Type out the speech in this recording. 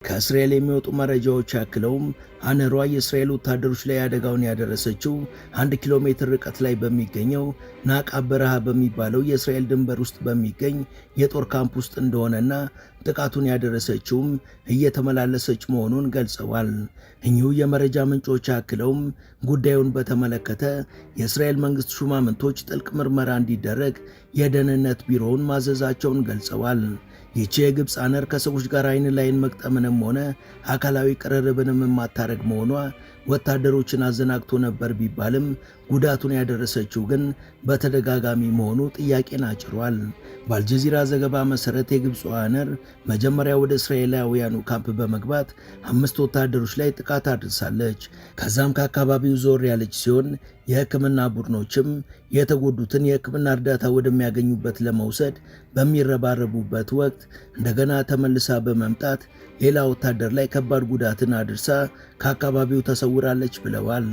ከእስራኤል የሚወጡ መረጃዎች ያክለውም አነሯ የእስራኤል ወታደሮች ላይ አደጋውን ያደረሰችው 1 ኪሎ ሜትር ርቀት ላይ በሚገኘው ናቃ በረሃ በሚባለው የእስራኤል ድንበር ውስጥ በሚገኝ የጦር ካምፕ ውስጥ እንደሆነና ጥቃቱን ያደረሰችውም እየተመላለሰች መሆኑን ገልጸዋል። እኚሁ የመረጃ ምንጮች ያክለውም ጉዳዩን በተመለከተ የእስራኤል መንግስት ሹማምንቶች ጥልቅ ምርመራ እንዲደረግ የደህንነት ቢሮውን ማዘዛቸውን ገልጸዋል። ይህች የግብፅ አነር ከሰዎች ጋር አይን ላይን መቅጠምንም ሆነ አካላዊ ቅርርብንም የማታረግ መሆኗ ወታደሮችን አዘናግቶ ነበር ቢባልም ጉዳቱን ያደረሰችው ግን በተደጋጋሚ መሆኑ ጥያቄን አጭሯል። በአልጀዚራ ዘገባ መሰረት የግብፅ አነር መጀመሪያ ወደ እስራኤላውያኑ ካምፕ በመግባት 5 ወታደሮች ላይ ጥቃት አድርሳለች። ከዛም ከአካባቢው ዞር ያለች ሲሆን የሕክምና ቡድኖችም የተጎዱትን የሕክምና እርዳታ ወደሚያገኙበት ለመውሰድ በሚረባረቡበት ወቅት እንደገና ተመልሳ በመምጣት ሌላ ወታደር ላይ ከባድ ጉዳትን አድርሳ ከአካባቢው ተሰውራለች ብለዋል።